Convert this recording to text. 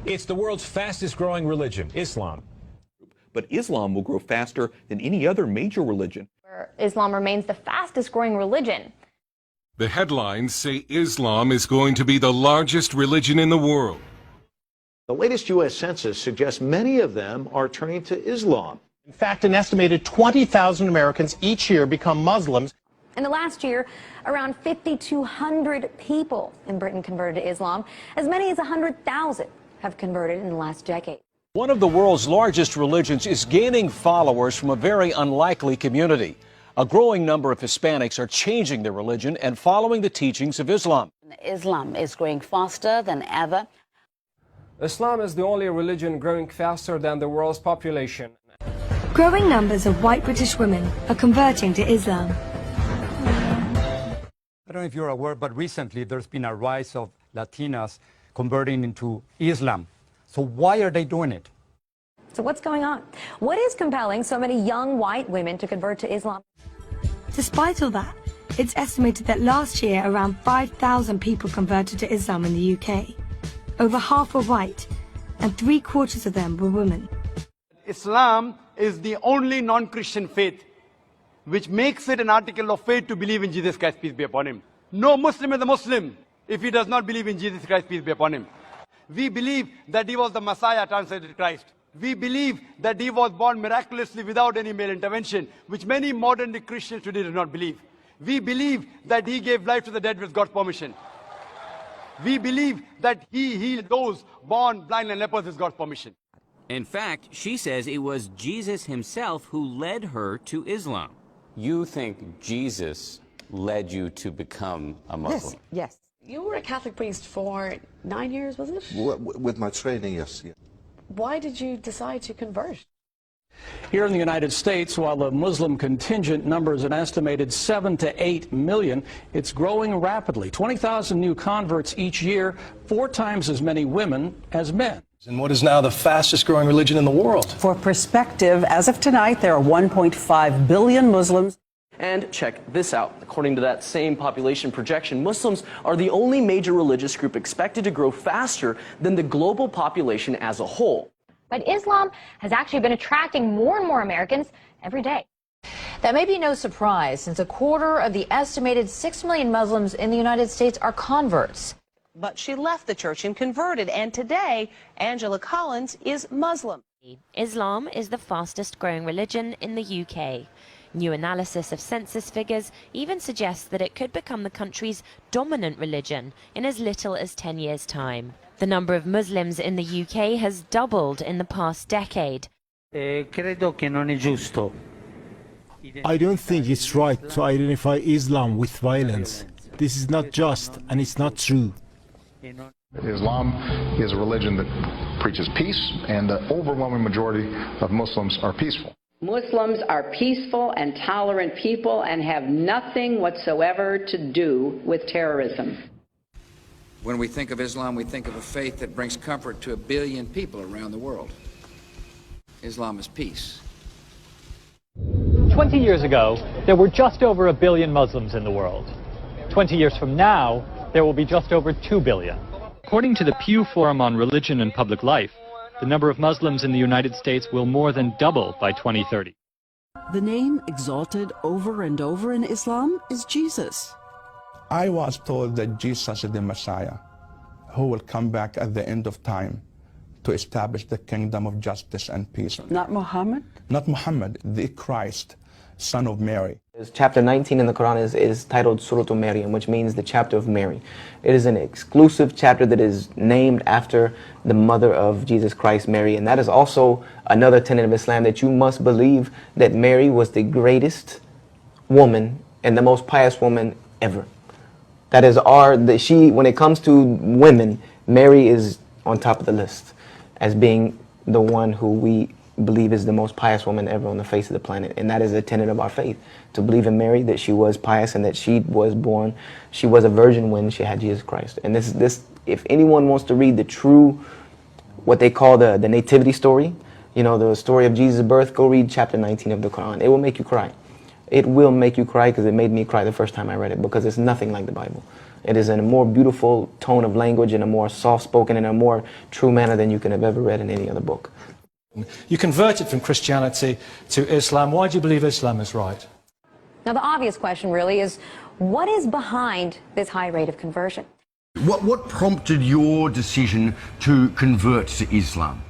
It's the world's fastest growing religion, Islam. But Islam will grow faster than any other major religion. Islam remains the fastest growing religion. The headlines say Islam is going to be the largest religion in the world. The latest U.S. census suggests many of them are turning to Islam. In fact, an estimated 20,000 Americans each year become Muslims. In the last year, around 5,200 people in Britain converted to Islam. As many as 100,000 have converted in the last decade. One of the world's largest religions is gaining followers from a very unlikely community. A growing number of Hispanics are changing their religion and following the teachings of Islam. Islam is growing faster than ever. Islam is the only religion growing faster than the world's population. Growing numbers of white British women are converting to Islam. I don't know if you're aware, but recently there's been a rise of Latinas converting into Islam. So why are they doing it? So what's going on? What is compelling so many young white women to convert to Islam? Despite all that, it's estimated that last year around 5,000 people converted to Islam in the UK. Over half were white, and 3/4 of them were women. Islam is the only non-Christian faith which makes it an article of faith to believe in Jesus Christ, peace be upon him. No Muslim is a Muslim if he does not believe in Jesus Christ, peace be upon him. We believe that he was the Messiah, translated Christ. We believe that he was born miraculously without any male intervention, which many modern Christians today do not believe. We believe that he gave life to the dead with God's permission. We believe that he healed those born blind and lepers with God's permission. In fact, she says it was Jesus himself who led her to Islam. You think Jesus led you to become a Muslim? Yes. You were a Catholic priest for 9 years, was it? With my training, yes. Yeah. Why did you decide to convert? Here in the United States, while the Muslim contingent numbers an estimated 7 to 8 million, it's growing rapidly. 20,000 new converts each year, 4 times as many women as men. And what is now the fastest growing religion in the world? For perspective, as of tonight, there are 1.5 billion Muslims. And check this out. According to that same population projection, Muslims are the only major religious group expected to grow faster than the global population as a whole. But Islam has actually been attracting more and more Americans every day. That may be no surprise, since 1/4 of the estimated 6 million Muslims in the United States are converts. But she left the church and converted, and today, Angela Collins is Muslim. Islam is the fastest growing religion in the UK. New analysis of census figures even suggests that it could become the country's dominant religion in as little as 10 years' time. The number of Muslims in the UK has doubled in the past decade. I don't think it's right to identify Islam with violence. This is not just, and it's not true. Islam is a religion that preaches peace, and the overwhelming majority of Muslims are peaceful. Muslims are peaceful and tolerant people and have nothing whatsoever to do with terrorism. When we think of Islam, we think of a faith that brings comfort to 1 billion people around the world. Islam is peace. 20 years ago, there were just over 1 billion Muslims in the world. 20 years from now, there will be just over 2 billion. According to the Pew Forum on Religion and Public Life, the number of Muslims in the United States will more than double by 2030. The name exalted over and over in Islam is Jesus. I was told that Jesus is the Messiah, who will come back at the end of time to establish the kingdom of justice and peace. Not Muhammad? Not Muhammad, the Christ, son of Mary. Chapter 19 in the Quran is titled Surah Maryam, which means the chapter of Mary. It is an exclusive chapter that is named after the mother of Jesus Christ, Mary. And that is also another tenet of Islam, that you must believe that Mary was the greatest woman and the most pious woman ever. That is when it comes to women, Mary is on top of the list as being the one who we believe is the most pious woman ever on the face of the planet. And that is a tenet of our faith, to believe in Mary, that she was pious and that she was a virgin when she had Jesus Christ. And this if anyone wants to read the true, what they call the nativity story, you know, the story of Jesus' birth, go read chapter 19 of the Quran. It will make you cry. It will make you cry, because it made me cry the first time I read it, because it's nothing like the Bible. It is in a more beautiful tone of language, in a more soft-spoken, in a more true manner than you can have ever read in any other book. You converted from Christianity to Islam. Why do you believe Islam is right? Now, the obvious question really is, what is behind this high rate of conversion? What prompted your decision to convert to Islam?